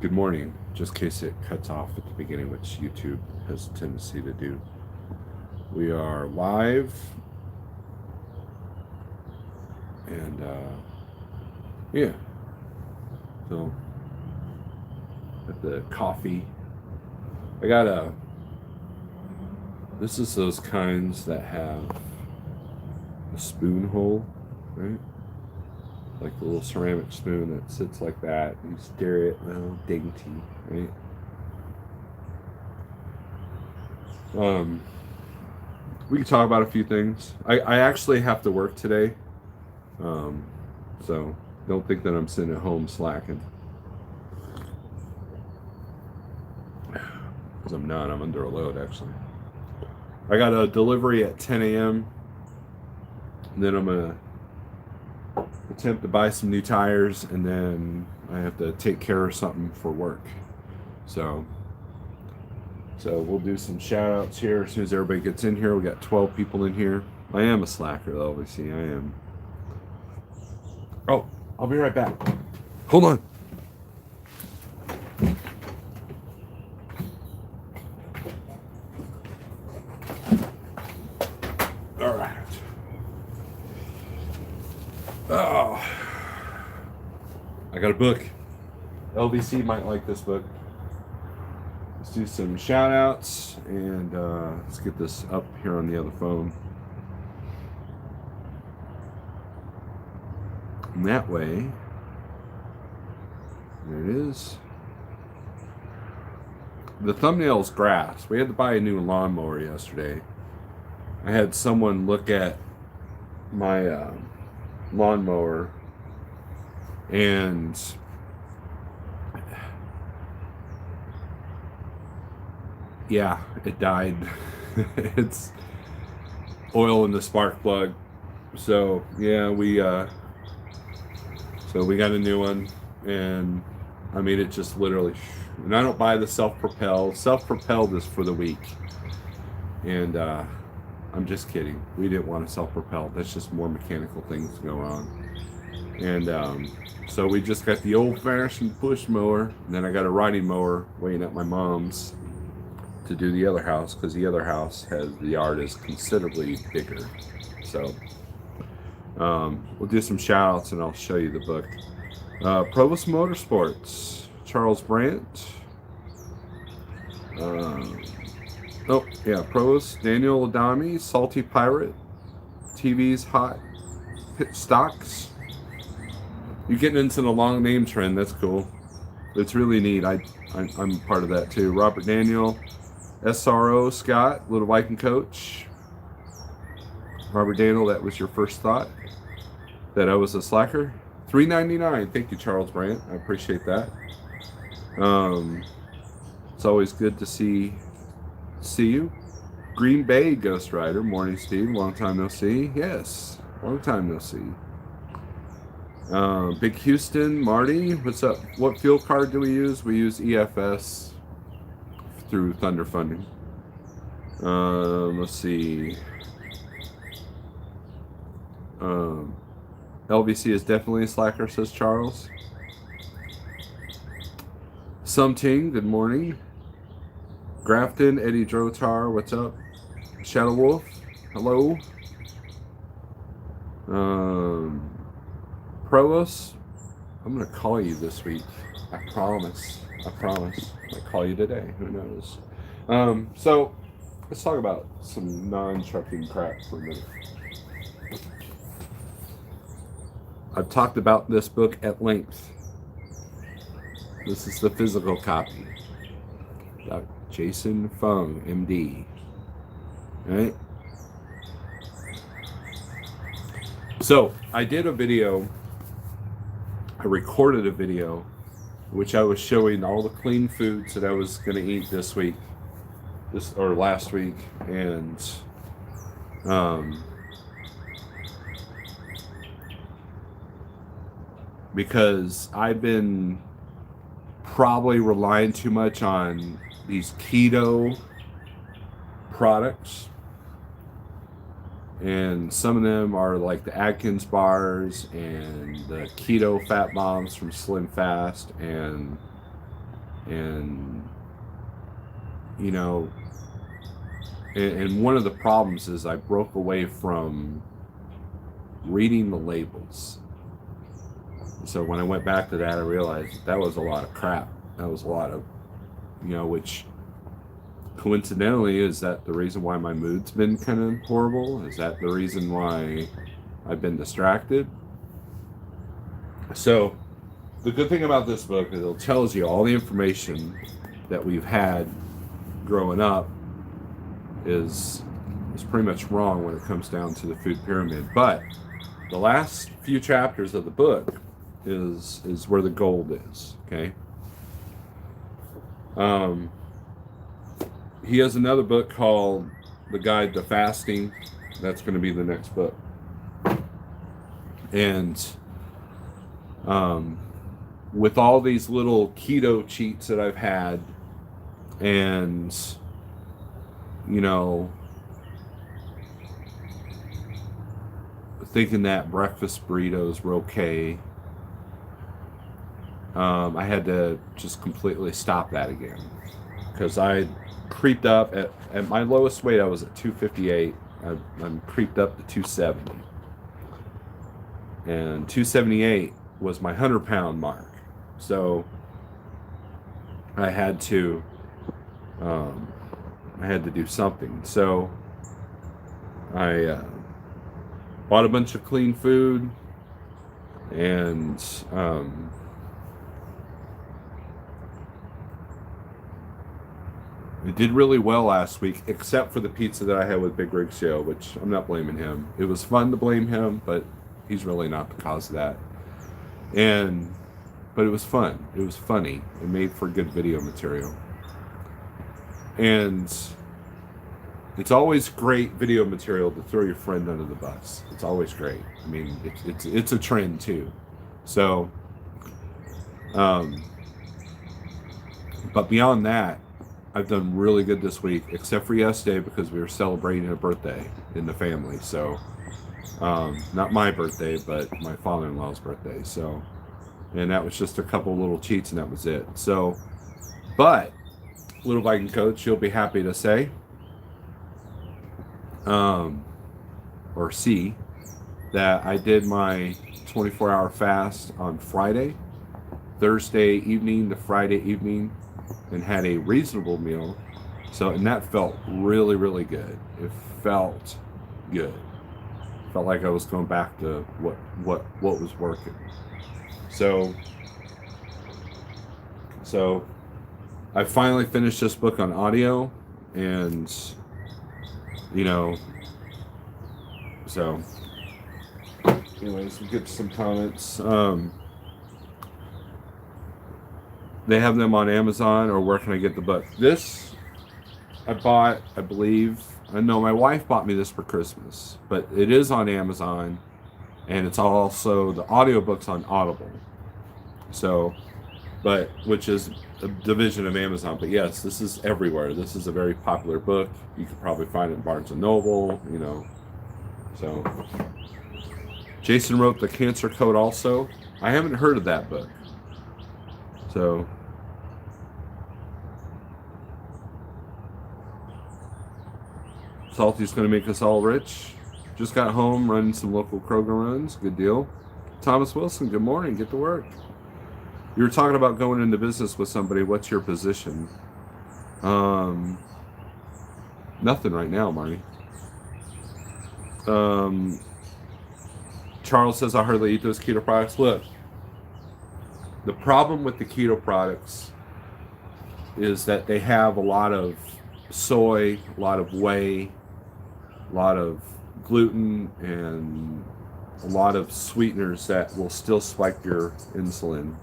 Good morning, just in case it cuts off at the beginning, which YouTube has a tendency to do. We are live, and yeah, so at the coffee, I got this is those kinds that have a spoon hole, right? Like the little ceramic spoon that sits like that. You stare at, well, dainty, right? We can talk about a few things. I actually have to work today, so don't think that I'm sitting at home slacking. Because I'm not. I'm under a load, actually. I got a delivery at 10 a.m. And then I'm going to attempt to buy some new tires, and then I have to take care of something for work. So we'll do some shout outs here as soon as everybody gets in here. We got 12 people in here. I am a slacker, though, obviously. I am. Oh, I'll be right back. Hold on. All right. Oh, I got a book. LVC might like this book. Let's do some shout outs, and let's get this up here on the other phone. And that way, there it is. The thumbnail's grass. We had to buy a new lawnmower yesterday. I had someone look at my lawnmower, and yeah, it died. It's oil in the spark plug. So yeah, we got a new one, and I mean, it just literally. And I don't buy the self-propelled. Self-propelled is for the weak, and I'm just kidding. We didn't want a self-propelled. That's just more mechanical things to go on. And so we just got the old-fashioned push mower, and then I got a riding mower waiting at my mom's to do the other house, because the other house has, the yard is considerably bigger. So we'll do some shout outs, and I'll show you the book. Provost Motorsports, Charles Brandt. Oh yeah, Provost Daniel Adami, Salty Pirate, TV's Hot Pit Stocks. You're getting into the long name trend. That's cool. It's really neat. I'm part of that too. Robert Daniel, SRO Scott, Little Viking Coach. Robert Daniel, that was your first thought that I was a slacker. $3.99. Thank you, Charles Brandt. I appreciate that. It's always good to see you. Green Bay Ghost Rider, morning Steve. Long time no see. Yes, long time no see. Big Houston, Marty, what's up? What fuel card do we use? We use EFS through Thunder Funding. Let's see. LVC is definitely a slacker, says Charles. Something, good morning. Grafton, Eddie Drotar, what's up? Shadow Wolf, hello. Provost, I'm gonna call you this week. I promise. I might call you today. Who knows? So let's talk about some non-trucking crap for a minute. I've talked about this book at length. This is the physical copy. Dr. Jason Fung, MD. Right? So I did a video. I recorded a video which I was showing all the clean foods that I was going to eat this week, or last week, and because I've been probably relying too much on these keto products, and some of them are like the Atkins bars and the keto fat bombs from Slim Fast, and And, you know, and one of the problems is I broke away from reading the labels. So when I went back to that, I realized that was a lot of crap. That was a lot of, which coincidentally, is that the reason why my mood's been kind of horrible? Is that the reason why I've been distracted? So the good thing about this book is it tells you all the information that we've had growing up is pretty much wrong when it comes down to the food pyramid. But the last few chapters of the book is where the gold is. Okay. He has another book called The Guide to Fasting. That's going to be the next book. And with all these little keto cheats that I've had, and thinking that breakfast burritos were okay, I had to just completely stop that again, because I creeped up at my lowest weight. I was at 258. I'm creeped up to 270, and 278 was my 100-pound mark. So I had to do something. So I bought a bunch of clean food, and it did really well last week, except for the pizza that I had with Big Rig Show, which I'm not blaming him. It was fun to blame him, but he's really not the cause of that. But it was fun. It was funny. It made for good video material. And it's always great video material to throw your friend under the bus. It's always great. I mean, it's a trend too. So, but beyond that, I've done really good this week, except for yesterday because we were celebrating a birthday in the family. So, not my birthday, but my father-in-law's birthday. So, and that was just a couple little cheats, and that was it. So, but Little Viking Coach, you'll be happy to say, or see, that I did my 24-hour fast on Friday, Thursday evening to Friday evening, and had a reasonable meal. So, and that felt really, really good. It felt good. Felt like I was going back to what was working. So I finally finished this book on audio, and so anyways, we get some comments. They have them on Amazon, or where can I get the book? This I bought, I believe. I know my wife bought me this for Christmas, but it is on Amazon, and it's also the audiobook's on Audible. So, but which is a division of Amazon. But yes, this is everywhere. This is a very popular book. You could probably find it in Barnes and Noble, So, Jason wrote The Cancer Code also. I haven't heard of that book. So, Salty's going to make us all rich. Just got home, running some local Kroger runs. Good deal. Thomas Wilson, good morning. Get to work. You were talking about going into business with somebody. What's your position? Nothing right now, Marty. Charles says, I hardly eat those keto products. Look, the problem with the keto products is that they have a lot of soy, a lot of whey, a lot of gluten, and a lot of sweeteners that will still spike your insulin.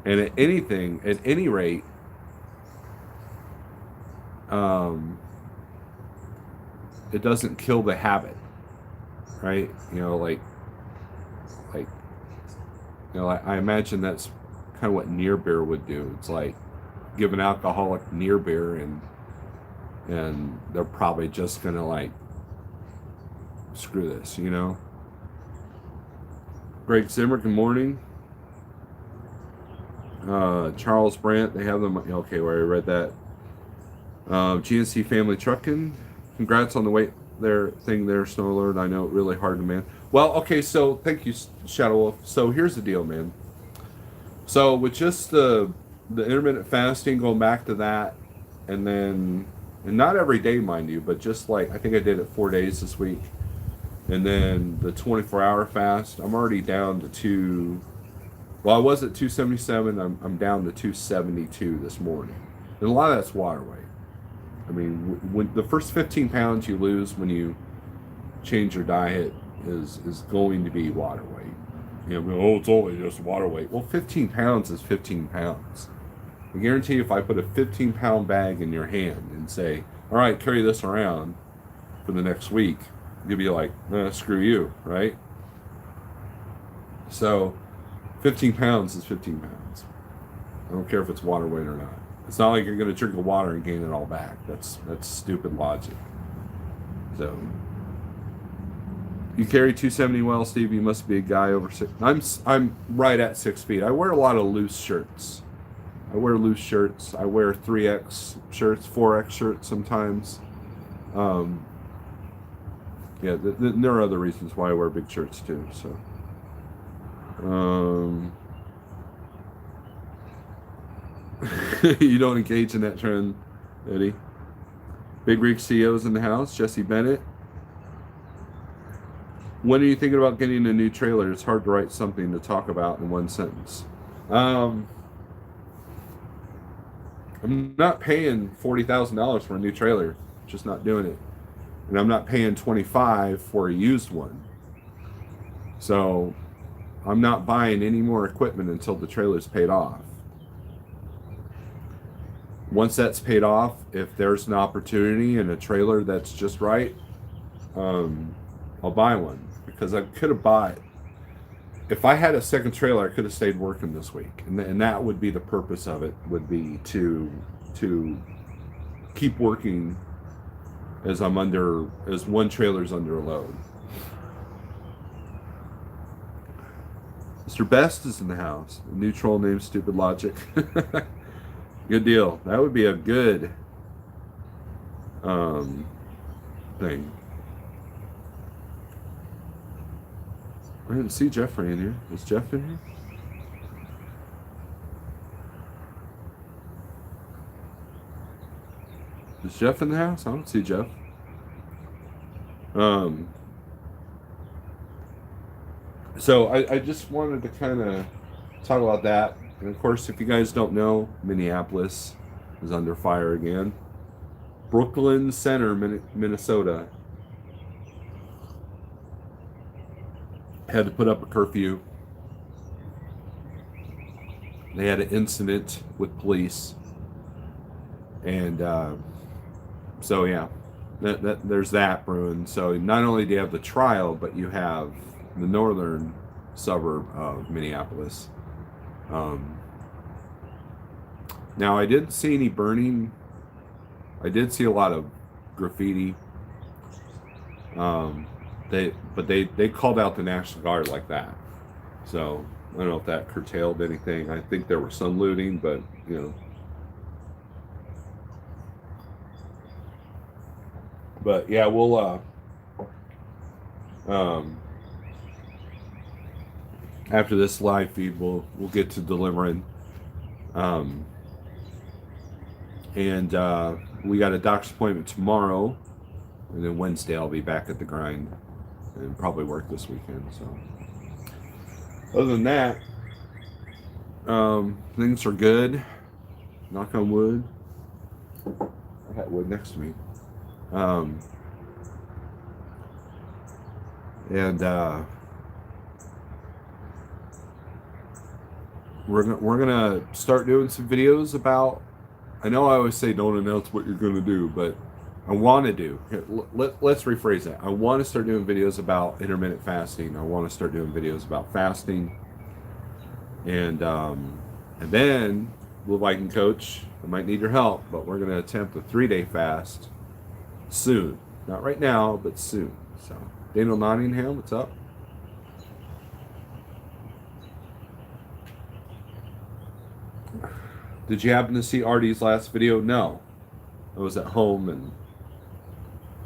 And at any rate, it doesn't kill the habit, right? I imagine that's kind of what near beer would do. It's like give an alcoholic near beer, and they're probably just gonna like screw this, Greg Zimmer, good morning. Charles Brandt, they have them. Okay, where I read that. GNC Family Trucking. Congrats on the weight there thing there, Snorelord. I know, really hard to man. Well, okay, so thank you, Shadow Wolf. So here's the deal, man. So with just the intermittent fasting, going back to that, and then, and not every day, mind you, but just like, I think I did it 4 days this week. And then the 24-hour fast, I'm already down to well, I was at 277. I'm down to 272 this morning. And a lot of that's water weight. I mean, when the first 15 pounds you lose when you change your diet is going to be water weight. You know, oh, it's only just water weight. Well, 15 pounds is 15 pounds. I guarantee you, if I put a 15-pound bag in your hand and say, all right, carry this around for the next week, you'll be like, screw you, right? So 15 pounds is 15 pounds. I don't care if it's water weight or not. It's not like you're going to drink the water and gain it all back. That's stupid logic. So you carry 270 well, Steve. You must be a guy over 6. I'm right at 6 feet. I wear a lot of loose shirts. I wear loose shirts. I wear 3X shirts, 4X shirts sometimes. Yeah, there are other reasons why I wear big shirts too. So. You don't engage in that trend, Eddie. Big Rig CEO's in the house. Jesse Bennett. When are you thinking about getting a new trailer? It's hard to write something to talk about in one sentence. I'm not paying $40,000 for a new trailer. Just not doing it. And I'm not paying $25,000 for a used one. So I'm not buying any more equipment until the trailer's paid off. Once that's paid off, if there's an opportunity and a trailer that's just right, I'll buy one. Because I could have bought, if I had a second trailer, I could have stayed working this week. And that would be the purpose of it, would be to keep working as one trailer's under a load. Mr. Best is in the house. A new troll named Stupid Logic. Good deal. That would be a good thing. I didn't see Jeffrey in here. Is Jeff in here? Is Jeff in the house? I don't see Jeff. So I just wanted to kind of talk about that. And of course, if you guys don't know, Minneapolis is under fire again. Brooklyn Center, Minnesota, had to put up a curfew. They had an incident with police. And so, yeah, there's that brewing. So not only do you have the trial, but you have the northern suburb of Minneapolis. Now, I didn't see any burning. I did see a lot of graffiti. They called out the National Guard like that. So I don't know if that curtailed anything. I think there was some looting, but you know. But yeah, we'll after this live feed, we'll get to delivering. And we got a doctor's appointment tomorrow, and then Wednesday I'll be back at the grind and probably work this weekend. So other than that, things are good. Knock on wood. I got wood next to me. We're gonna start doing some videos about. I know I always say don't announce what you're gonna do, but I want to do. Let's rephrase that. I want to start doing videos about intermittent fasting. I want to start doing videos about fasting, and then Blue Viking Coach, I might need your help, but we're gonna attempt a 3-day fast soon. Not right now, but soon. So Daniel Nottingham, what's up? Did you happen to see Artie's last video? No. I was at home and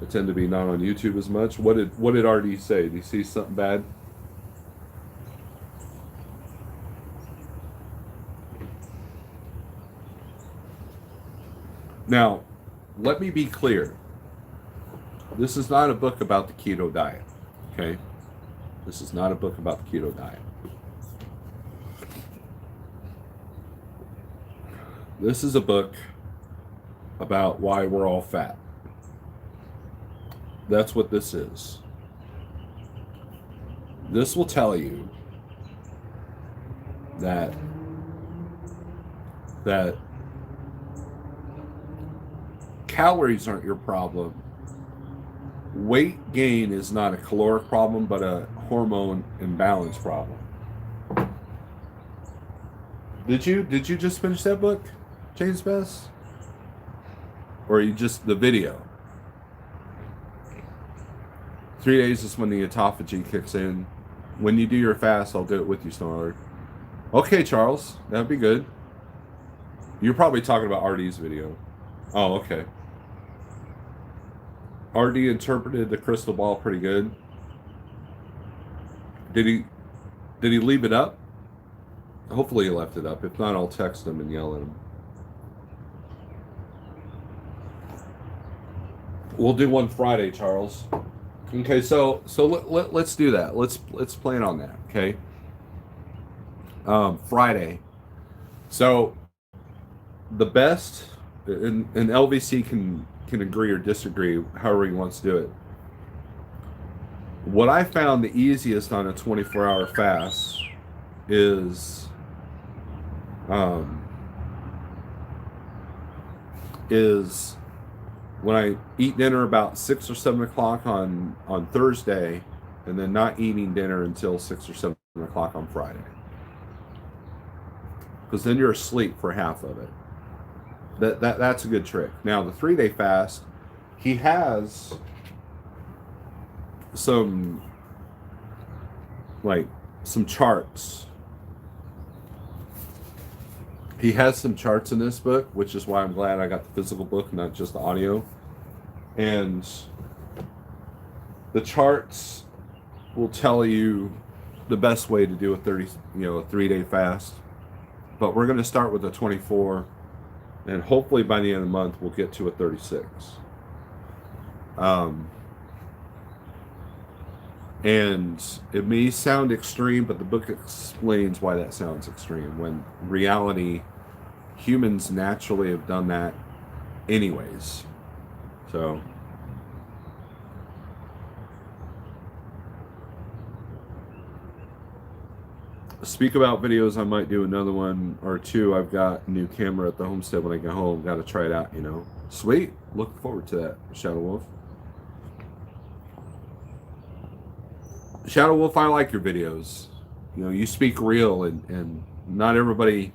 I tend to be not on YouTube as much. What did Artie say? Did he see something bad? Now, let me be clear. This is not a book about the keto diet, okay? This is not a book about the keto diet. This is a book about why we're all fat. That's what this is. This will tell you that calories aren't your problem. Weight gain is not a caloric problem, but a hormone imbalance problem. Did you just finish that book, James Best? Or you just the video? 3 days is when the autophagy kicks in. When you do your fast, I'll do it with you, Snorelord. Okay, Charles, that'd be good. You're probably talking about Artie's video. Oh, okay. Artie interpreted the crystal ball pretty good. Did he leave it up? Hopefully he left it up. If not, I'll text him and yell at him. We'll do one Friday, Charles. Okay, so let's do that. Let's plan on that. Okay. Friday. So the best, and LVC can agree or disagree, however he wants to do it. What I found the easiest on a 24-hour fast is when I eat dinner about 6 or 7 o'clock on Thursday, and then not eating dinner until 6 or 7 o'clock on Friday, because then you're asleep for half of it. That's a good trick. Now the 3-day fast, he has some charts. He has some charts in this book, which is why I'm glad I got the physical book, not just the audio. And the charts will tell you the best way to do a 3-day fast. But we're going to start with a 24, and hopefully by the end of the month we'll get to a 36. And it may sound extreme, but the book explains why that sounds extreme. When reality, humans naturally have done that anyways. So speak about videos, I might do another one or two. I've got a new camera at the homestead when I get home. Got to try it out, Sweet. Look forward to that, Shadow Wolf. Shadow Wolf, I like your videos. You speak real, and not everybody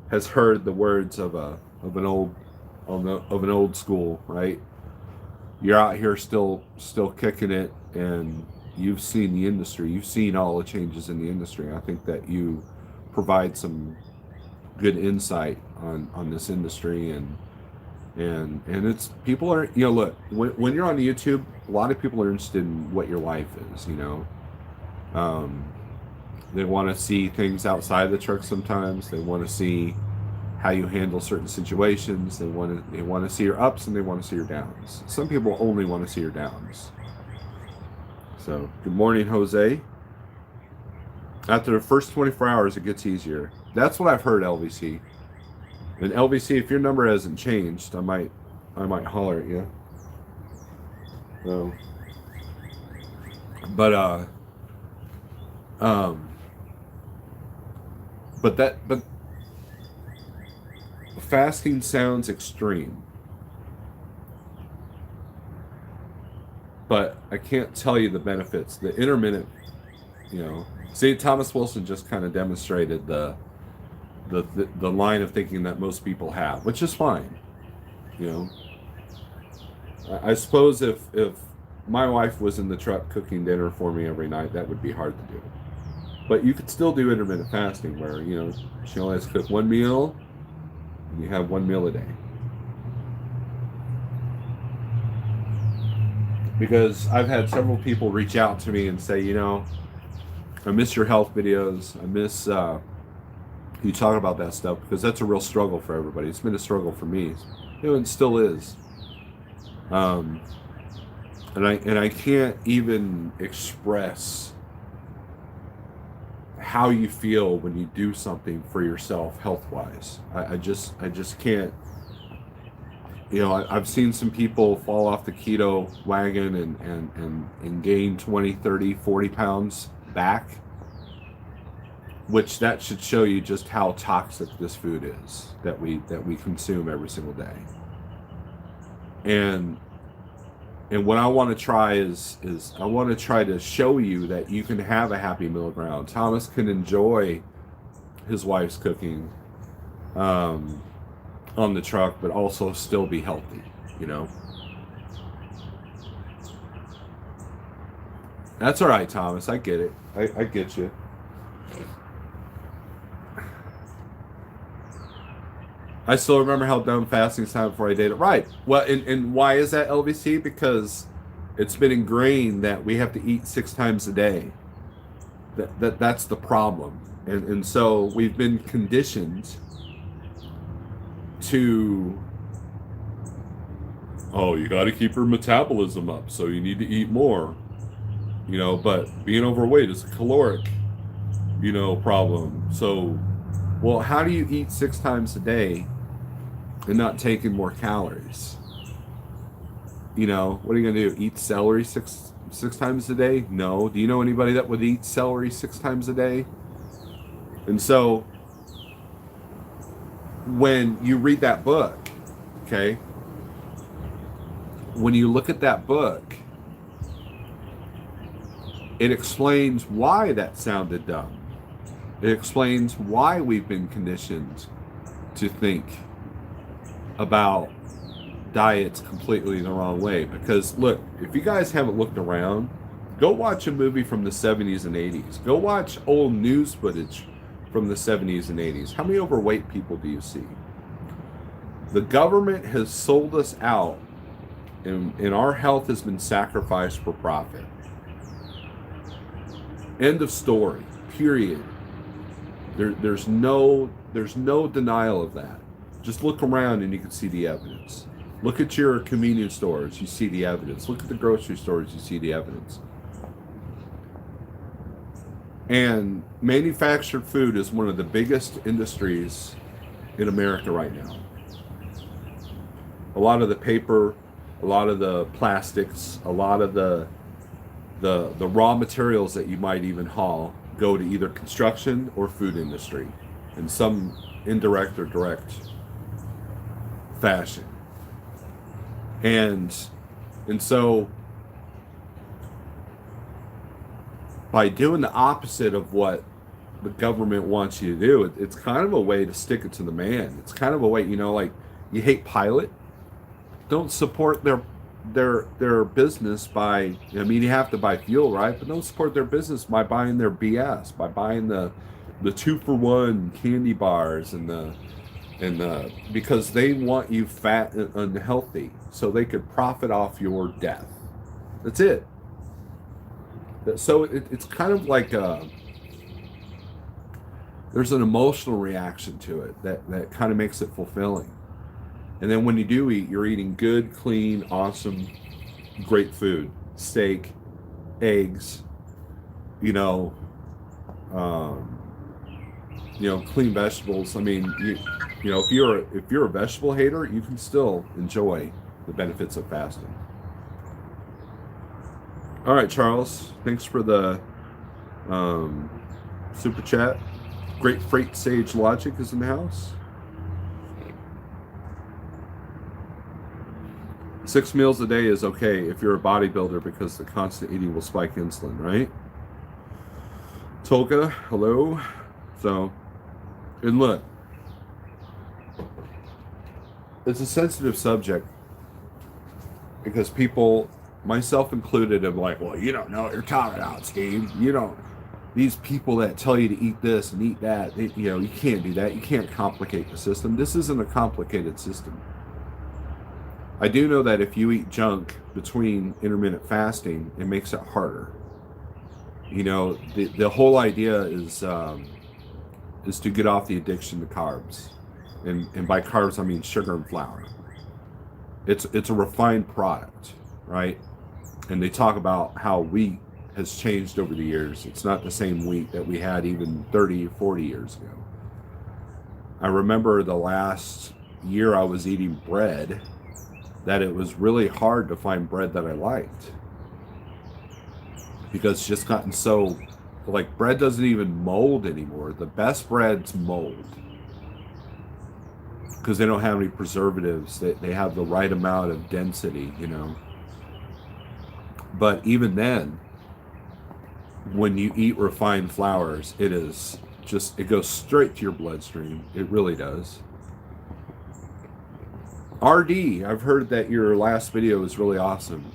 has heard the words of an old school, right? You're out here still kicking it, and you've seen the industry. You've seen all the changes in the industry. I think that you provide some good insight on this industry, and it's people are look, when you're on YouTube, a lot of people are interested in what your life is. They want to see things outside the truck. Sometimes they want to see how you handle certain situations. They want to see your ups, and they want to see your downs. Some people only want to see your downs. So good morning, Jose. After the first 24 hours, it gets easier. That's what I've heard, LVC. And LVC, if your number hasn't changed, I might holler at you. So, but fasting sounds extreme. But I can't tell you the benefits. The intermittent, see, Thomas Wilson just kind of demonstrated the line of thinking that most people have, which is fine. I suppose if my wife was in the truck cooking dinner for me every night, that would be hard to do. But you could still do intermittent fasting where, you know, she only has to cook one meal and you have one meal a day. Because I've had several people reach out to me and say, you know, I miss your health videos. I miss you talk about that stuff, because that's a real struggle for everybody. It's been a struggle for me. You know, it still is. And I can't even express how you feel when you do something for yourself health-wise. I just can't. You know, I've seen some people fall off the keto wagon and gain 20, 30, 40 pounds back, which that should show you just how toxic this food is that we consume every single day. And what I want to try is I want to try to show you that you can have a happy middle ground. Thomas can enjoy his wife's cooking on the truck, but also still be healthy, you know. That's all right, Thomas. I get it. I get you. I still remember how dumb fasting sounded before I did it. Right. Well, and why is that, LVC? Because it's been ingrained that we have to eat 6 times a day. That's the problem. And so we've been conditioned to, oh, you got to keep your metabolism up, so you need to eat more. You know, but being overweight is a caloric, you know, problem. So, well, how do you eat 6 times a day and not taking more calories? You know, what are you gonna do? Eat celery six times a day? No. Do you know anybody that would eat celery 6 times a day? And so when you read that book, okay, when you look at that book, it explains why that sounded dumb. It explains why we've been conditioned to think about diets completely the wrong way. Because look, if you guys haven't looked around, go watch a movie from the 70s and 80s. Go watch old news footage from the 70s and 80s. How many overweight people do you see? The government has sold us out, and our health has been sacrificed for profit. End of story. Period. There's no denial of that. Just look around and you can see the evidence. Look at your convenience stores, you see the evidence. Look at the grocery stores, you see the evidence. And manufactured food is one of the biggest industries in America right now. A lot of the paper, a lot of the plastics, a lot of the raw materials that you might even haul go to either construction or food industry in some indirect or direct fashion. And so by doing the opposite of what the government wants you to do, it's kind of a way to stick it to the man. It's kind of a way, you know, like you hate Pilot, don't support their business by, I mean, you have to buy fuel, right? But don't support their business by buying their BS, by buying the 2-for-1 candy bars and the because they want you fat and unhealthy so they could profit off your death. That's it. So it's kind of like there's an emotional reaction to it that kind of makes it fulfilling. And then when you do eat, you're eating good, clean, awesome, great food. Steak, eggs, you know, clean vegetables. I mean, you know, if you're a vegetable hater, you can still enjoy the benefits of fasting. All right, Charles, thanks for the super chat. Great Freight Sage Logic is in the house. 6 meals a day is okay if you're a bodybuilder because the constant eating will spike insulin, right? Tolga, hello. So, and look, it's a sensitive subject because people, myself included, are like, well, you don't know what you're talking about, Steve. You these people that tell you to eat this and eat that, you can't do that. You can't complicate the system. This isn't a complicated system. I do know that if you eat junk between intermittent fasting, it makes it harder. The whole idea is to get off the addiction to carbs, and by carbs I mean sugar and flour. It's a refined product, right? And they talk about how wheat has changed over the years. It's not the same wheat that we had even 30 or 40 years ago. I remember the last year I was eating bread, that it was really hard to find bread that I liked, because it's just gotten so, like, bread doesn't even mold anymore. The best breads mold because they don't have any preservatives. They have the right amount of density, But even then, when you eat refined flours, it goes straight to your bloodstream. It really does. RD, I've heard that your last video is really awesome.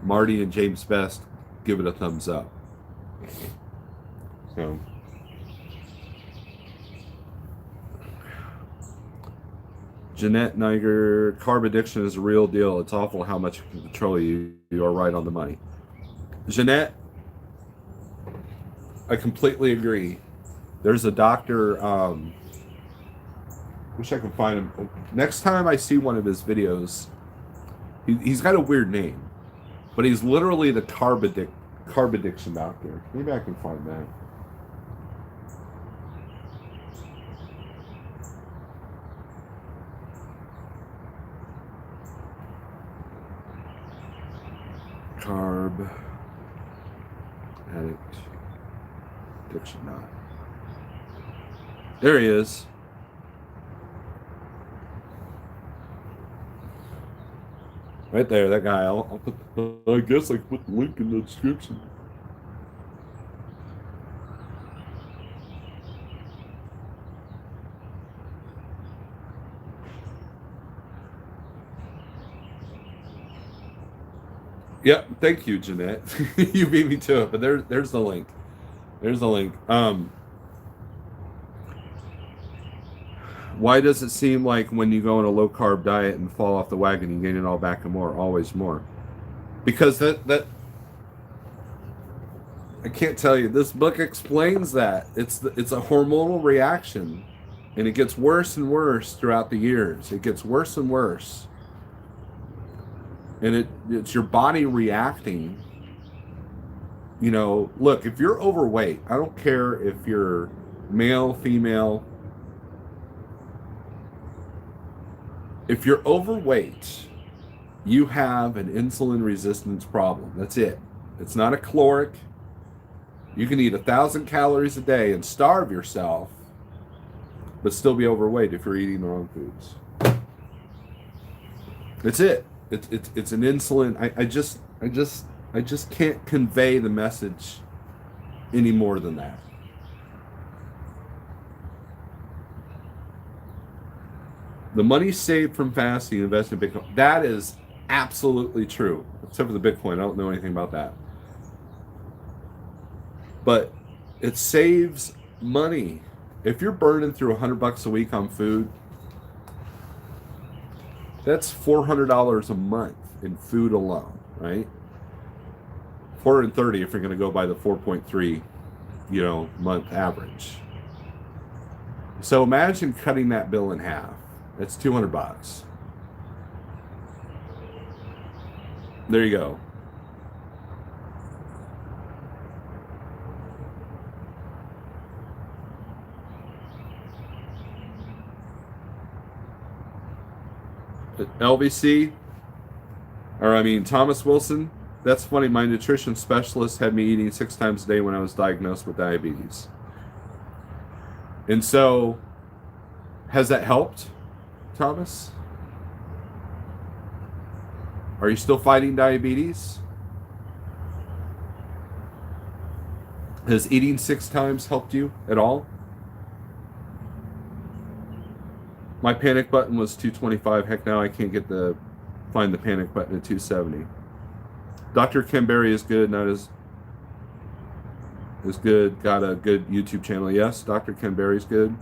Marty and James Best give it a thumbs up. So, Jeanette Niger, carb addiction is a real deal. It's awful how much it can control you. You are right on the money. Jeanette, I completely agree. There's a doctor, wish I could find him. Next time I see one of his videos, he's got a weird name, but he's literally the carb addiction doctor. Maybe I can find that. Carb addict addiction not. There he is. Right there, that guy. I'll put, I guess I can put the link in the description. Yep, thank you, Jeanette. You beat me to it, but there's the link. There's the link. Why does it seem like when you go on a low carb diet and fall off the wagon, you gain it all back and more, always more? Because that I can't tell you. This book explains that it's a hormonal reaction, and it gets worse and worse throughout the years. It gets worse and worse, and it's your body reacting. Look, if you're overweight, I don't care if you're male, female. If you're overweight, you have an insulin resistance problem. That's it. It's not a caloric. You can eat 1,000 calories a day and starve yourself, but still be overweight if you're eating the wrong foods. That's it. It's an insulin. I just can't convey the message any more than that. The money saved from fasting, invest in Bitcoin. That is absolutely true, except for the Bitcoin. I don't know anything about that. But it saves money. If you're burning through $100 a week on food, that's $400 a month in food alone, right? $430 if you're going to go by the 4.3, month average. So imagine cutting that bill in half. That's $200. There you go. LVC, Thomas Wilson. That's funny. My nutrition specialist had me eating 6 times a day when I was diagnosed with diabetes. And so, has that helped, Thomas? Are you still fighting diabetes? Has eating 6 times helped you at all? My panic button was 225. Heck, now I can't find the panic button at 270. Dr. Ken Berry is good, not as... is good. Got a good YouTube channel. Yes, Dr. Ken Berry's good.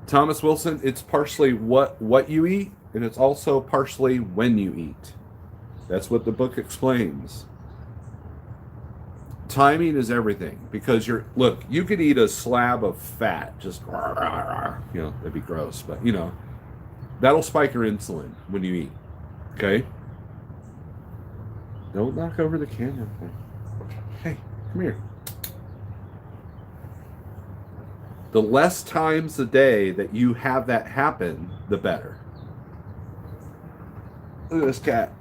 Thomas Wilson, it's partially what you eat, and it's also partially when you eat. That's what the book explains. Timing is everything, because look, you could eat a slab of fat, just, that'd be gross, but that'll spike your insulin when you eat. Okay? Don't knock over the camera. Hey, come here. The less times a day that you have that happen, the better. Look at this cat.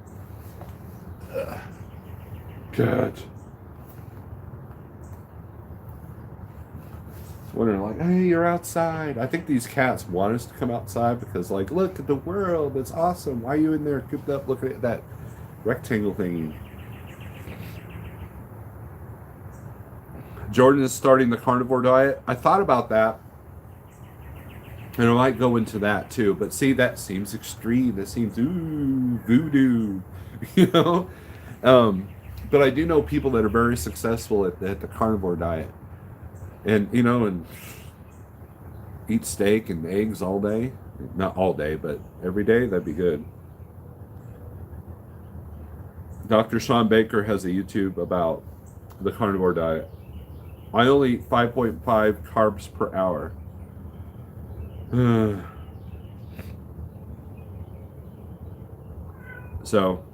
Cat. Wondering, like, hey, you're outside. I think these cats want us to come outside because, like, look at the world. It's awesome. Why are you in there cooped up looking at that rectangle thingy? Jordan is starting the carnivore diet. I thought about that, and I might go into that too. But see, that seems extreme. That seems voodoo, But I do know people that are very successful at the carnivore diet, and and eat steak and eggs all day. Not all day, but every day. That'd be good. Dr. Sean Baker has a YouTube about the carnivore diet. I only eat 5.5 carbs per hour. So,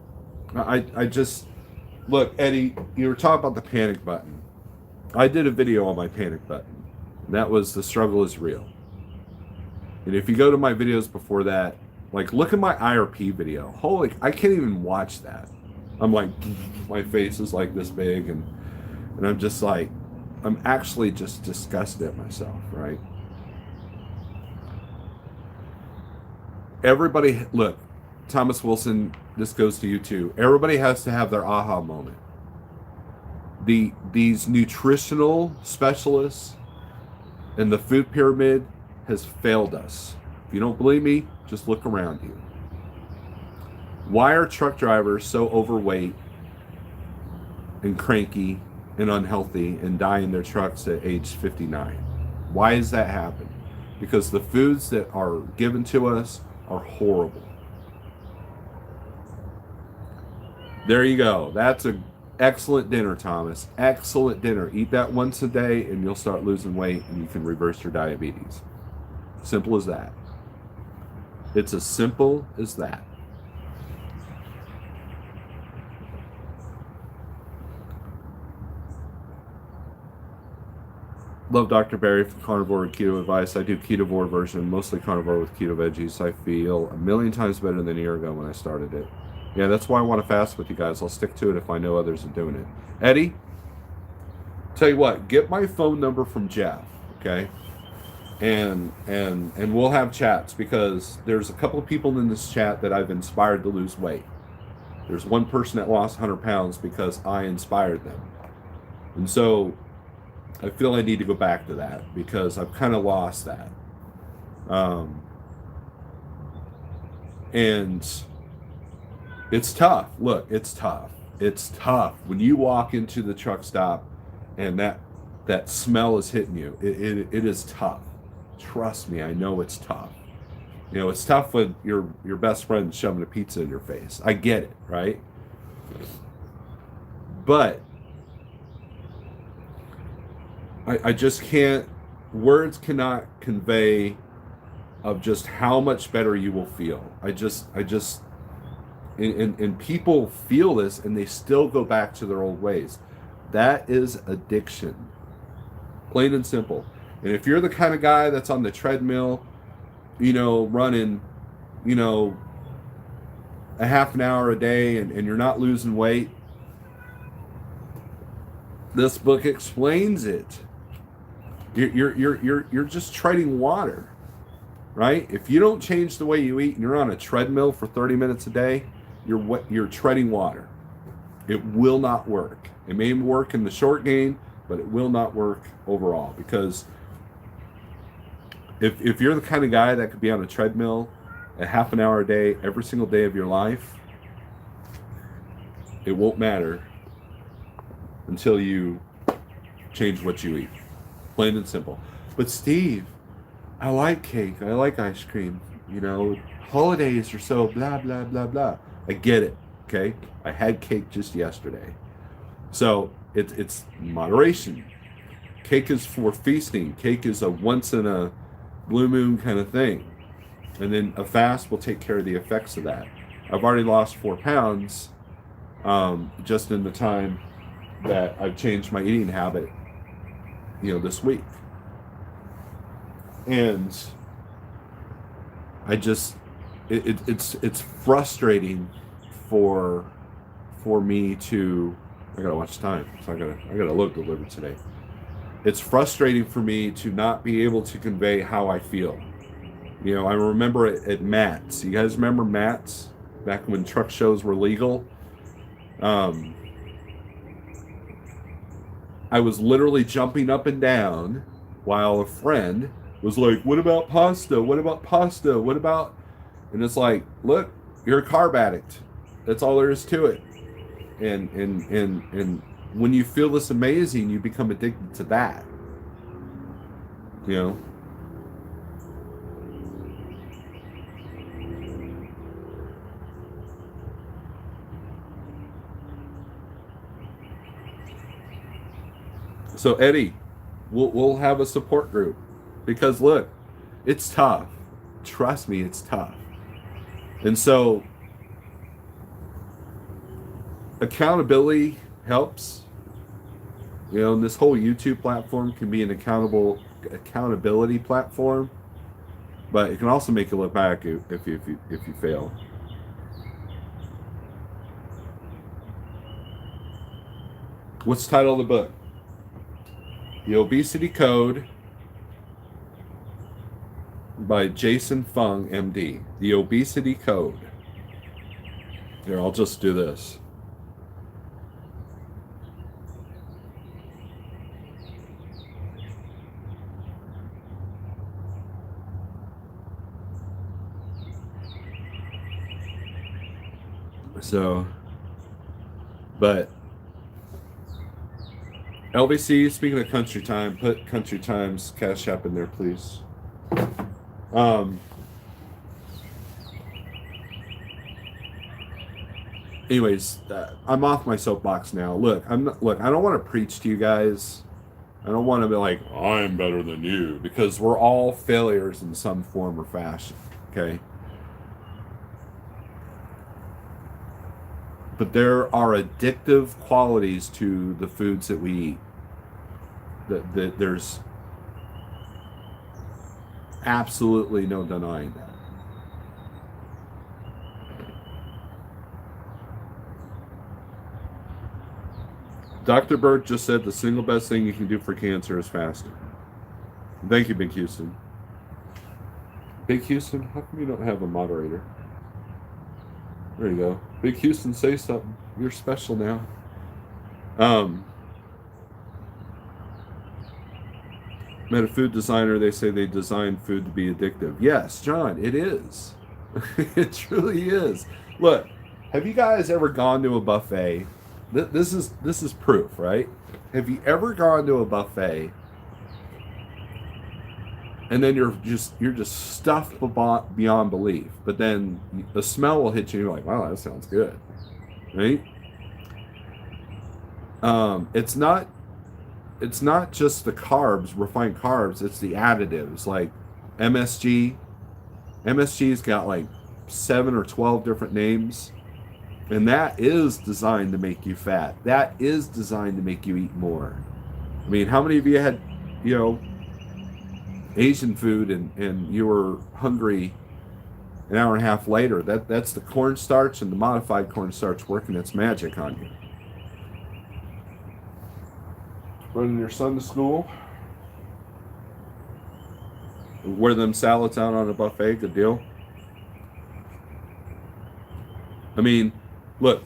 I just, look, Eddie, you were talking about the panic button. I did a video on my panic button. That was The Struggle is Real. And if you go to my videos before that, like, look at my IRP video. Holy, I can't even watch that. I'm like, my face is like this big, and I'm just like, I'm actually just disgusted at myself, right? Everybody, look, Thomas Wilson, this goes to you too. Everybody has to have their aha moment. These nutritional specialists and the food pyramid has failed us. If you don't believe me, just look around you. Why are truck drivers so overweight and cranky and unhealthy and die in their trucks at age 59? Why is that happen? Because the foods that are given to us are horrible. There you go. That's an excellent dinner, Thomas. Excellent dinner. Eat that once a day and you'll start losing weight and you can reverse your diabetes. Simple as that. It's as simple as that. Love Dr. Berry for carnivore and keto advice. I do ketovore version, mostly carnivore with keto veggies. I feel a million times better than a year ago when I started it. Yeah, that's why I want to fast with you guys. I'll stick to it if I know others are doing it. Eddie, tell you what, get my phone number from Jeff, okay? And we'll have chats, because there's a couple of people in this chat that I've inspired to lose weight. There's one person that lost 100 pounds because I inspired them. And so I feel I need to go back to that because I've kind of lost that. And it's tough. Look, it's tough. It's tough when you walk into the truck stop and that smell is hitting you. It is tough. Trust me, I know it's tough. It's tough when your best friend's shoving a pizza in your face. I get it, right? But I just can't, words cannot convey of just how much better you will feel. And people feel this and they still go back to their old ways. That is addiction. Plain and simple. And if you're the kind of guy that's on the treadmill, running, a half an hour a day and you're not losing weight, this book explains it. You're just treading water, right? If you don't change the way you eat and you're on a treadmill for 30 minutes a day, you're treading water. It will not work. It may work in the short game, but it will not work overall, because If you're the kind of guy that could be on a treadmill a half an hour a day every single day of your life, it won't matter until you change what you eat. Plain and simple. But Steve, I like cake. I like ice cream. You know, holidays are so blah, blah, blah, blah. I get it. Okay. I had cake just yesterday. So it's moderation. Cake is for feasting. Cake is a once in a blue moon kind of thing. And then a fast will take care of the effects of that. I've already lost 4 pounds just in the time that I've changed my eating habit, this week. And I just, it's frustrating for me to, I gotta watch time, so I got a load delivered today. It's frustrating for me to not be able to convey how I feel. I remember at Matt's. You guys remember Matt's back when truck shows were legal? I was literally jumping up and down while a friend was like, "What about pasta? What about pasta? What about?" And it's like, look, you're a carb addict. That's all there is to it. And when you feel this amazing, you become addicted to that. So Eddie, we'll have a support group, because look, it's tough. Trust me, it's tough. And so accountability helps. And this whole YouTube platform can be an accountability platform, but it can also make you look back if you fail. What's the title of the book? The Obesity Code by Jason Fung, MD. The Obesity Code. Here, I'll just do this. So, but LVC, speaking of Country Time, put Country Time's Cash App in there, please. Anyways, I'm off my soapbox now. Look, I don't want to preach to you guys. I don't want to be like, I'm better than you, because we're all failures in some form or fashion. Okay. But there are addictive qualities to the foods that we eat. That there's absolutely no denying that. Dr. Burt just said the single best thing you can do for cancer is fasting. Thank you, Big Houston. Big Houston, how come you don't have a moderator? There you go. Big Houston, say something. You're special now. Met a food designer. They say they design food to be addictive. Yes, John, it is. It truly is. Look, have you guys ever gone to a buffet? This is proof, right? Have you ever gone to a buffet and then you're just stuffed beyond belief, but then the smell will hit you and you're like, wow, that sounds good, right? It's not just the carbs, refined carbs, it's the additives like MSG's got like 7 or 12 different names, and that is designed to make you fat. That is designed to make you eat more. I mean, how many of you had Asian food and you were hungry an hour and a half later? That's the cornstarch and the modified cornstarch working its magic on you. Running your son to school, wear them salads out on a buffet, good deal. I mean, look,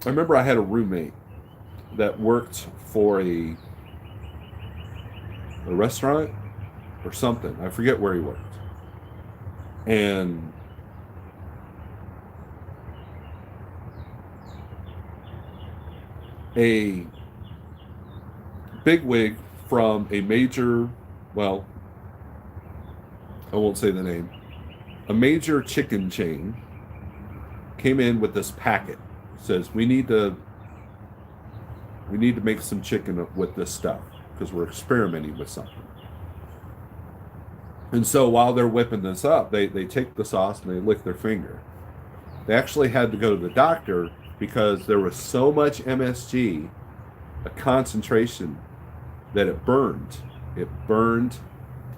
I remember I had a roommate that worked for a restaurant, or something. I forget where he worked. And a bigwig from a major, well, I won't say the name, a major chicken chain came in with this packet. Says, we need to make some chicken with this stuff because we're experimenting with something. And so while they're whipping this up, they take the sauce and they lick their finger. They actually had to go to the doctor because there was so much MSG, a concentration, that it burned. It burned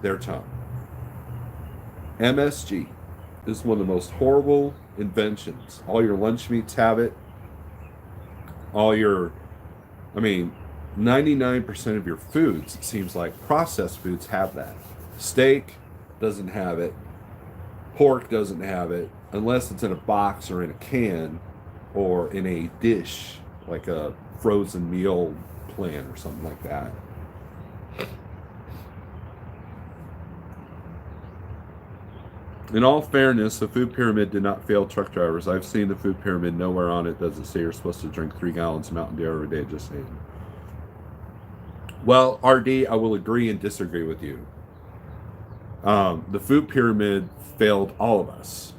their tongue. MSG is one of the most horrible inventions. All your lunch meats have it. All your, 99% of your foods, it seems like, processed foods have that. Steak doesn't have it. Pork doesn't have it, unless it's in a box or in a can or in a dish, like a frozen meal plan or something like that. In all fairness, the food pyramid did not fail truck drivers. I've seen the food pyramid. Nowhere on it does it say you're supposed to drink 3 gallons of Mountain Dew every day, just saying. Well, RD, I will agree and disagree with you. The food pyramid failed all of us,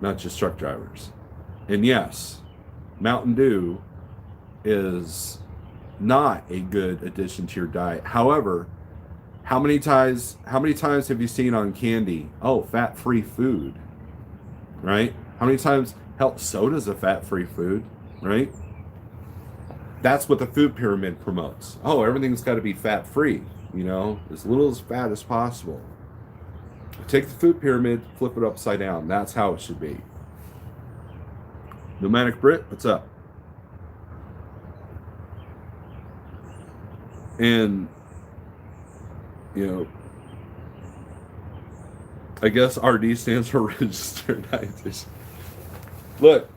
not just truck drivers. And yes, Mountain Dew is not a good addition to your diet. However, how many times have you seen on candy, fat-free food, right? How many times, hell, soda's a fat-free food, right? That's what the food pyramid promotes. Everything's got to be fat-free, as little as fat as possible. Take the food pyramid, flip it upside down. That's how it should be. Nomadic Brit, what's up? And, I guess RD stands for registered dietitian. Look,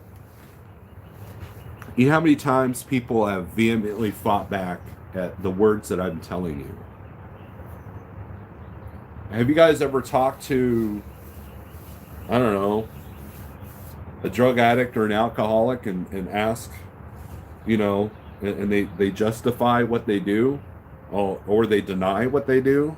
you know how many times people have vehemently fought back at the words that I'm telling you? Have you guys ever talked to, I don't know, a drug addict or an alcoholic and ask, and they justify what they do, or they deny what they do?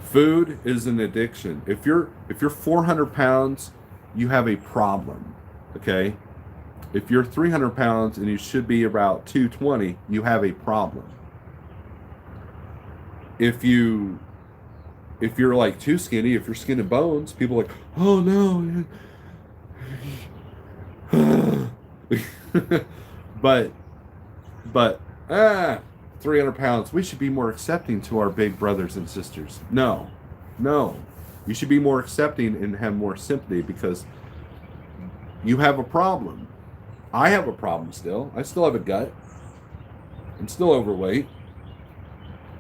Food is an addiction. If you're 400 pounds, you have a problem, okay? If you're 300 pounds and you should be about 220, you have a problem. If you're like too skinny, if you're skin and bones, people are like, oh no. but 300 pounds, we should be more accepting to our big brothers and sisters. No. You should be more accepting and have more sympathy because you have a problem. I have a problem still. I still have a gut. I'm still overweight.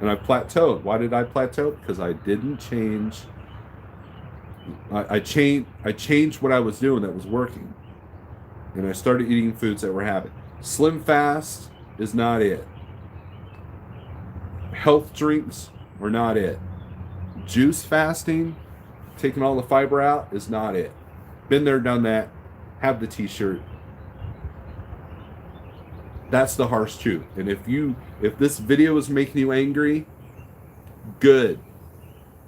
And I plateaued. Why did I plateau? Because I didn't change. I changed what I was doing that was working. And I started eating foods that were habit. Slim fast is not it. Health drinks are not it. Juice fasting, taking all the fiber out, is not it. Been there, done that. Have the t-shirt. That's the harsh truth. And if this video is making you angry, good.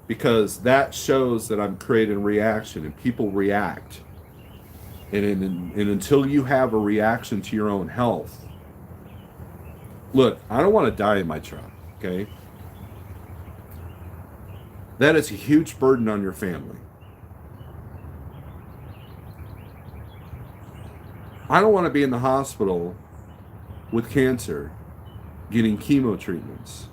Because that shows that I'm creating reaction and people react. And until you have a reaction to your own health, look, I don't want to die in my truck, okay? That is a huge burden on your family. I don't want to be in the hospital with cancer getting chemo treatments.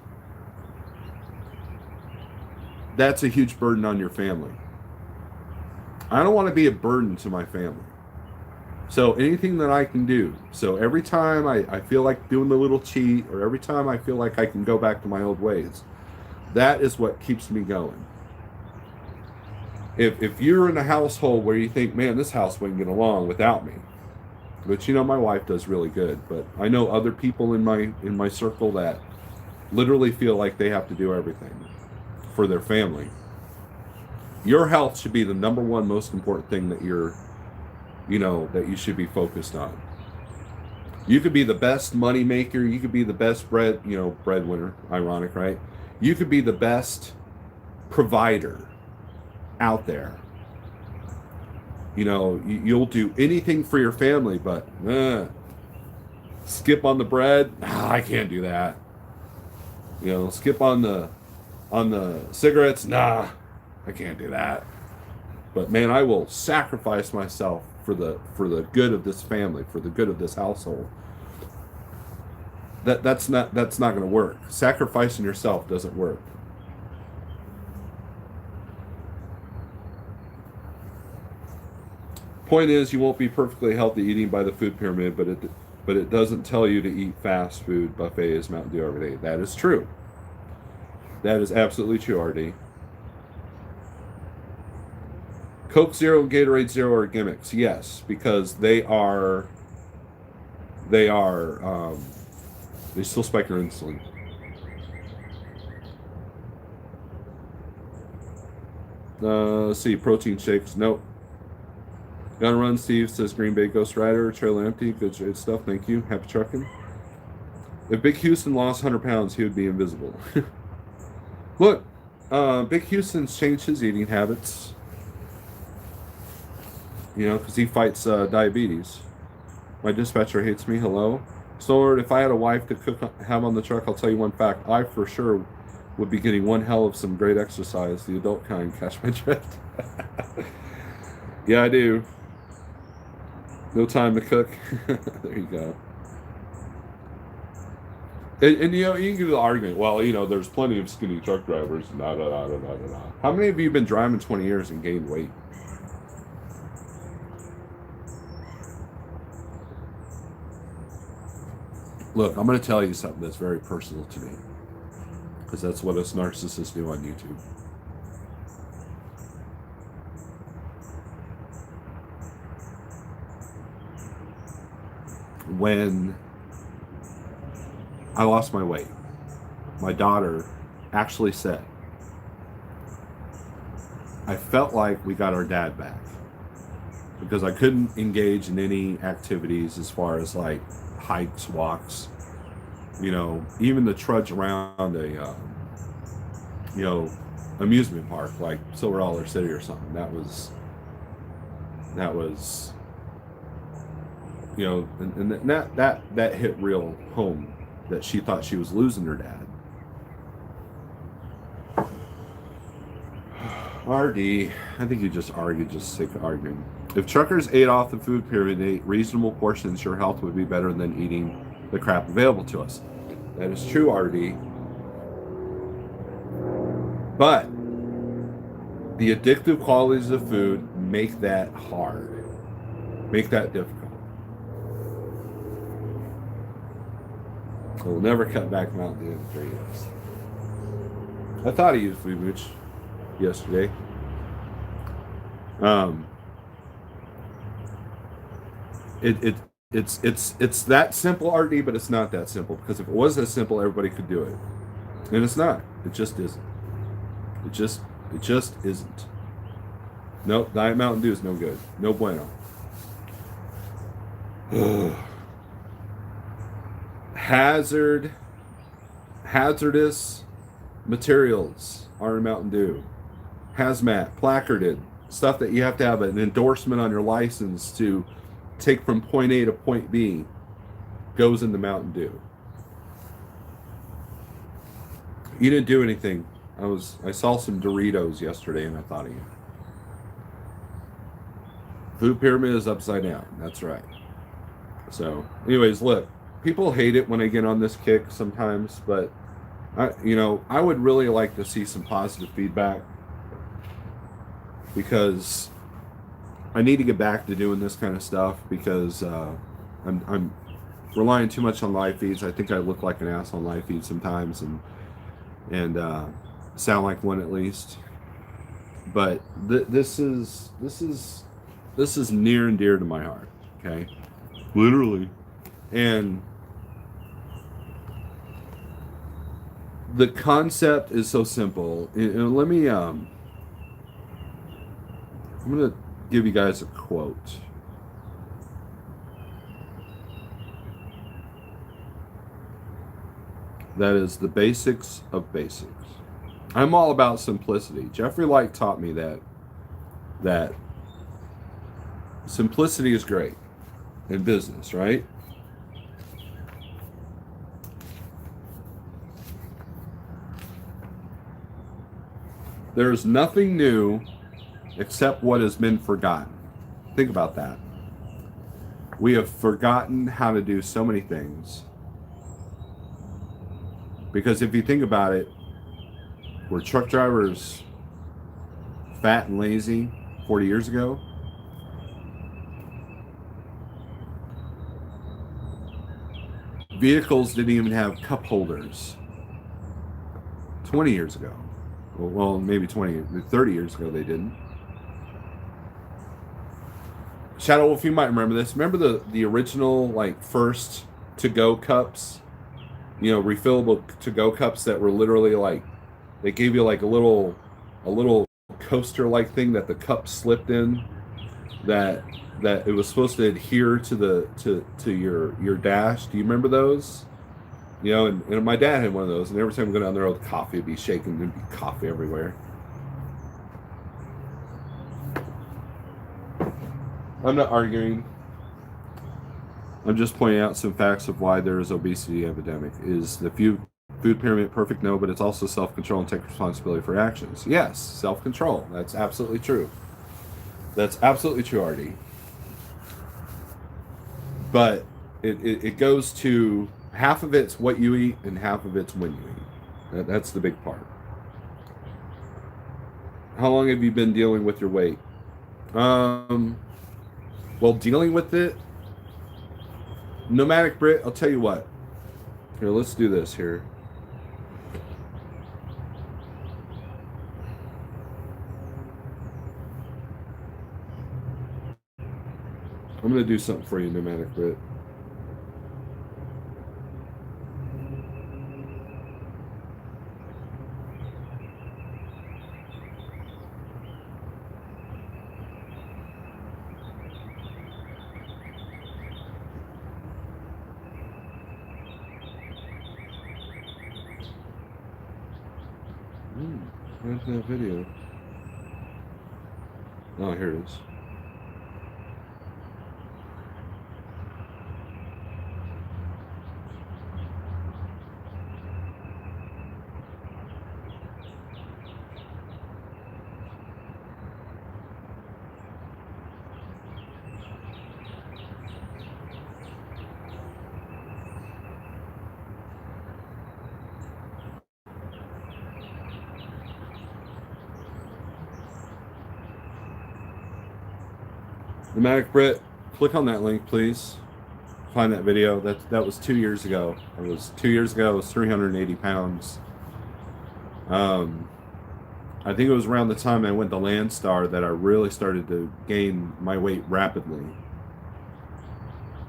That's a huge burden on your family. I don't want to be a burden to my family. So anything that I can do. So every time I feel like doing the little cheat, or every time I feel like I can go back to my old ways, that is what keeps me going. If you're in a household where you think, man, this house wouldn't get along without me, which, my wife does really good, but I know other people in my circle that, literally feel like they have to do everything for their family. Your health should be the number one most important thing that that you should be focused on. You could be the best money maker. You could be the best breadwinner. Ironic, right? You could be the best provider out there. You'll do anything for your family, but skip on the bread. I can't do that. Skip on the cigarettes. Nah, I can't do that. But man, I will sacrifice myself for the good of this family, for the good of this household. That's not going to work. Sacrificing yourself doesn't work. Point is, you won't be perfectly healthy eating by the food pyramid, but it doesn't tell you to eat fast food buffets Mountain Dew every day. That is true. That is absolutely true, RD. Coke Zero and Gatorade Zero are gimmicks, yes, because they still spike your insulin. Let's see, protein shakes, nope. Gonna run, Steve says Green Bay Ghost Rider, trailer empty, good stuff, thank you, happy trucking. If Big Houston lost 100 pounds, he would be invisible. Look, Big Houston's changed his eating habits, because he fights diabetes. My dispatcher hates me, hello. Snorelord, if I had a wife to have on the truck, I'll tell you one fact, I for sure would be getting one hell of some great exercise, the adult kind, catch my drift. Yeah, I do. No time to cook. There you go. And you can do the argument, well, there's plenty of skinny truck drivers. How many of you have been driving 20 years and gained weight? Look, I'm going to tell you something that's very personal to me, because that's what us narcissists do on YouTube. When I lost my weight, my daughter actually said, I felt like we got our dad back, because I couldn't engage in any activities as far as like hikes, walks, even the trudge around a amusement park like Silver Dollar City or something. That was and that hit real home, that she thought she was losing her dad. RD, I think you just argued just for the sake of arguing. If truckers ate off the food pyramid and ate reasonable portions, your health would be better than eating the crap available to us. That is true, RD. But the addictive qualities of food make that hard, make that difficult. We'll never cut back Mountain Dew in 3 years. I thought he used Food Mooch yesterday. It's that simple, RD, but it's not that simple, because if it was that simple, everybody could do it, and it's not. It just isn't. It just isn't. Nope, Diet Mountain Dew is no good. No bueno. Hazardous materials are in Mountain Dew. Hazmat, placarded, stuff that you have to have an endorsement on your license to take from point A to point B, goes into Mountain Dew. You didn't do anything. I saw some Doritos yesterday and I thought of you. Food pyramid is upside down. That's right. So, anyways, look, people hate it when I get on this kick sometimes, but I would really like to see some positive feedback, because I need to get back to doing this kind of stuff, because I'm relying too much on live feeds. I think I look like an ass on live feeds sometimes, and sound like one at least. But this is near and dear to my heart. Okay, literally, and The concept is so simple. Let me I'm gonna give you guys a quote. That is the basics of basics. I'm all about simplicity. Jeffrey Light taught me that simplicity is great in business, right? There is nothing new except what has been forgotten. Think about that. We have forgotten how to do so many things. Because if you think about it, were truck drivers fat and lazy 40 years ago? Vehicles didn't even have cup holders 20 years ago. Well, maybe 30 years ago they didn't. Shadow Wolf, you might remember this. Remember the original, like, first to-go cups? You know, refillable to-go cups that were literally like, they gave you like a little coaster-like thing that the cup slipped in, that it was supposed to adhere to the to your dash. Do you remember those? You know, and my dad had one of those, and every time we go down there with coffee, it'd be shaking, there'd be coffee everywhere. I'm not arguing. I'm just pointing out some facts of why there is obesity epidemic. Is the food pyramid perfect? No, but it's also self-control and take responsibility for actions. Yes, self-control. That's absolutely true. That's absolutely true, Artie. But it goes to half of it's what you eat and half of it's when you eat. That's the big part. How long have you been dealing with your weight? Well, dealing with it, Nomadic Brit, I'll tell you what. Here, let's do this here. I'm going to do something for you, Nomadic Brit. Where's that video? Oh, here it is. Nomadic Brit, click on that link, please. Find that video. That was 2 years ago. It was 2 years ago. I was 380 pounds. I think it was around the time I went to Landstar that I really started to gain my weight rapidly.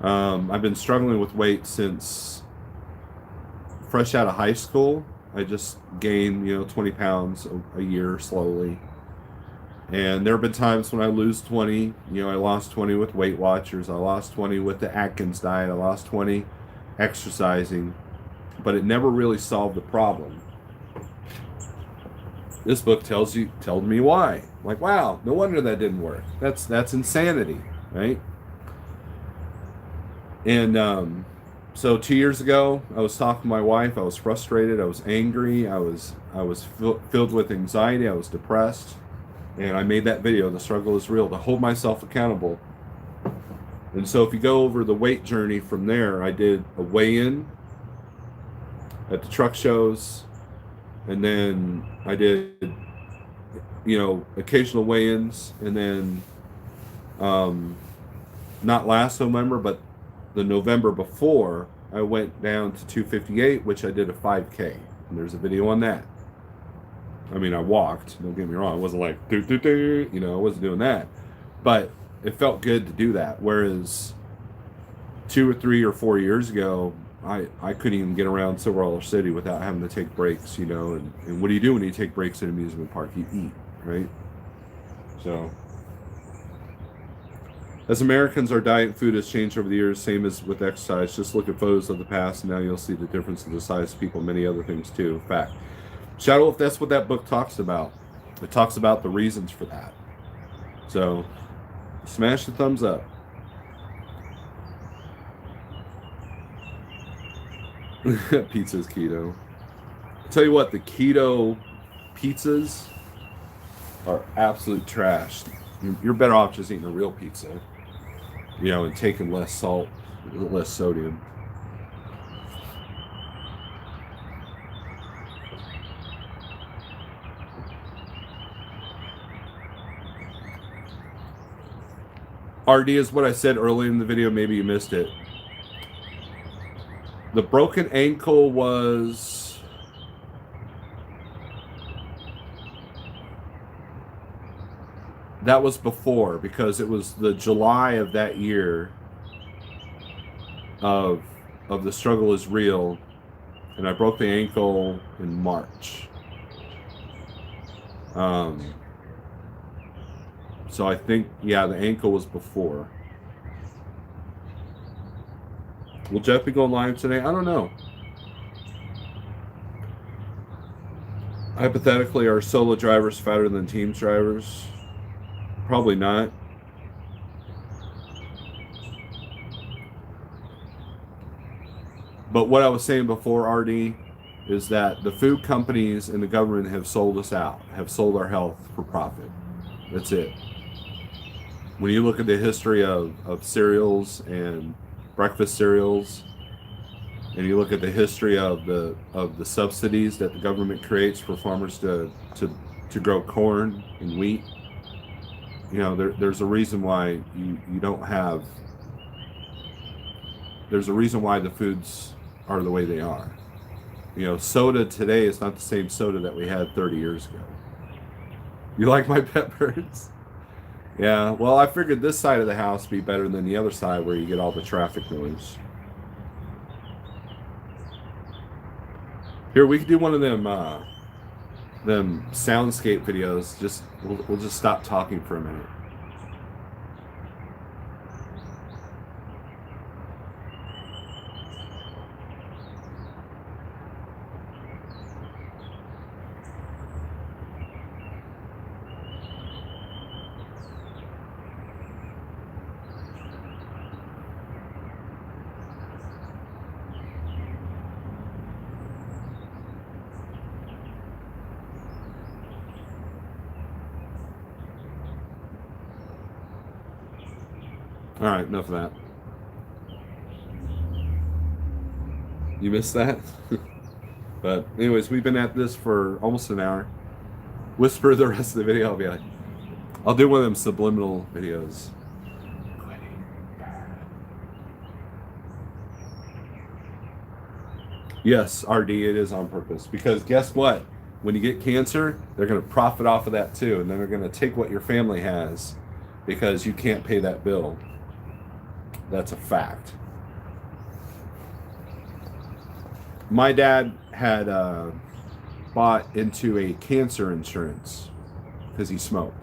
I've been struggling with weight since fresh out of high school. I just gained, 20 pounds a year slowly. And there have been times when I lose 20. I lost 20 with Weight Watchers. I lost 20 with the Atkins diet. I lost 20 exercising. But it never really solved the problem. This book tells me why. Like, wow, no wonder that didn't work. That's insanity, right? And so 2 years ago, I was talking to my wife. I was frustrated. I was angry. I was filled with anxiety. I was depressed. And I made that video, The Struggle is Real, to hold myself accountable. And so if you go over the weight journey from there, I did a weigh-in at the truck shows. And then I did, occasional weigh-ins. And then, not last November, but the November before, I went down to 258, which I did a 5K. And there's a video on that. I mean, I walked, don't get me wrong. It wasn't like, I wasn't doing that. But it felt good to do that. Whereas 2 or 3 or 4 years ago, I couldn't even get around Silver City without having to take breaks, you know. And what do you do when you take breaks at an amusement park? You eat, right? So, as Americans, our diet and food has changed over the years, same as with exercise. Just look at photos of the past, and now you'll see the difference in the size of people, many other things too. Fact. Shadow Wolf, that's what that book talks about. It talks about the reasons for that. So, smash the thumbs up. Pizza's keto. I'll tell you what, the keto pizzas are absolute trash. You're better off just eating a real pizza, you know, and taking less salt, less sodium. RD is what I said earlier in the video. Maybe you missed it. The broken ankle was... that was before, because it was the July of that year of The Struggle Is Real, and I broke the ankle in March. So I think, yeah, the ankle was before. Will Jeff be going live today? I don't know. Hypothetically, are solo drivers fatter than teams drivers? Probably not. But what I was saying before, RD, is that the food companies and the government have sold us out, have sold our health for profit. That's it. When you look at the history of cereals and breakfast cereals, and you look at the history of the subsidies that the government creates for farmers to grow corn and wheat, you know, there's a reason why you don't have. There's a reason why the foods are the way they are. You know, soda today is not the same soda that we had 30 years ago. You like my pet birds? Yeah, well, I figured this side of the house would be better than the other side where you get all the traffic noise. Here, we could do one of them soundscape videos. Just we'll just stop talking for a minute. All right, enough of that. You missed that? But anyways, we've been at this for almost an hour. Whisper the rest of the video. I'll do one of them subliminal videos. Yes, RD, it is on purpose. Because guess what? When you get cancer, they're going to profit off of that too. And then they're going to take what your family has because you can't pay that bill. That's a fact. My dad had bought into a cancer insurance because he smoked.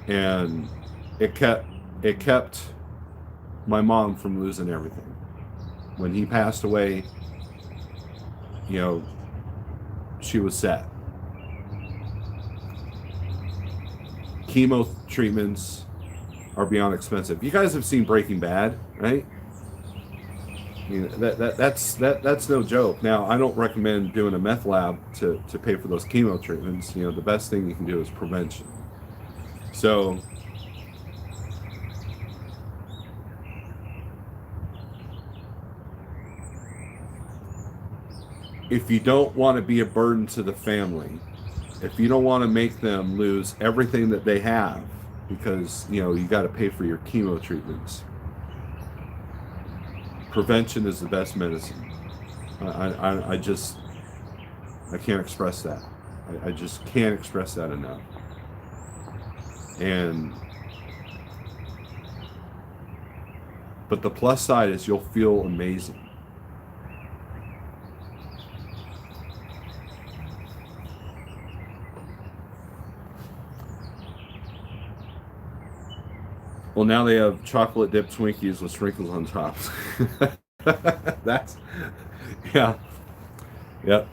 And it kept my mom from losing everything. When he passed away, you know, she was set. Chemo treatments are beyond expensive. You guys have seen Breaking Bad, right? You know, that's no joke. Now, I don't recommend doing a meth lab to pay for those chemo treatments. You know, the best thing you can do is prevention. So, if you don't want to be a burden to the family, if you don't want to make them lose everything that they have, because, you know, you got to pay for your chemo treatments, prevention is the best medicine. I can't express that. I just can't express that enough. And But the plus side is you'll feel amazing. Well, now they have chocolate dipped Twinkies with sprinkles on top. That's, yeah, yep.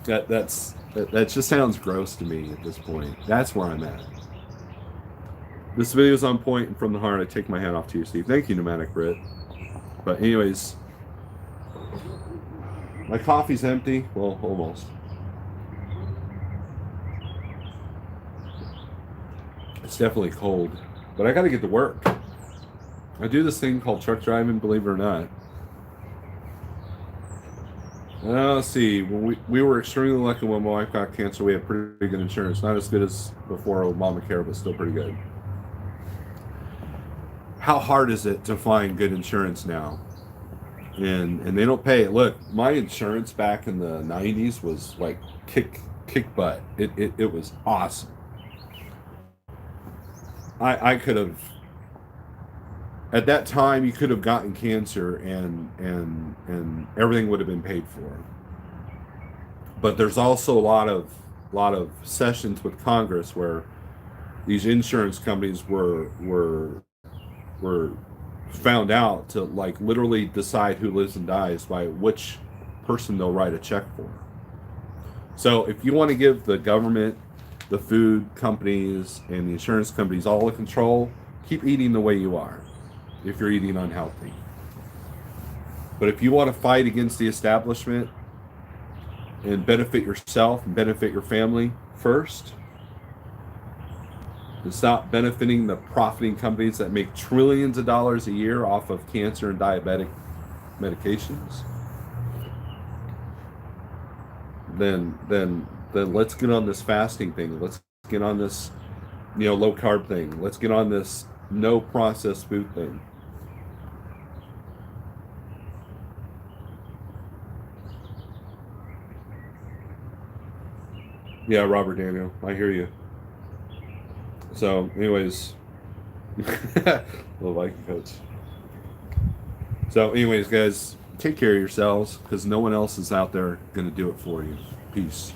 That just sounds gross to me at this point. That's where I'm at. This video is on point and from the heart. I take my hat off to you, Steve. Thank you, Pneumatic Brit. But anyways, my coffee's empty. Well, almost. It's definitely cold, but I got to get to work. I do this thing called truck driving, believe it or not. Let's see. When we were extremely lucky when my wife got cancer. We had pretty good insurance. Not as good as before Obamacare, but still pretty good. How hard is it to find good insurance now? And they don't pay it. Look, my insurance back in the 90s was like kick butt. It was awesome. I could have, at that time, you could have gotten cancer and everything would have been paid for. But there's also a lot of sessions with Congress where these insurance companies were found out to like literally decide who lives and dies by which person they'll write a check for. So if you want to give the government, the food companies, and the insurance companies all the control, keep eating the way you are if you're eating unhealthy. But if you want to fight against the establishment and benefit yourself and benefit your family first, and stop benefiting the profiting companies that make trillions of dollars a year off of cancer and diabetic medications, then let's get on this fasting thing. Let's get on this, low carb thing. Let's get on this no processed food thing. Yeah, Robert Daniel, I hear you. So, anyways, little Viking coach. So, anyways, guys, take care of yourselves because no one else is out there going to do it for you. Peace.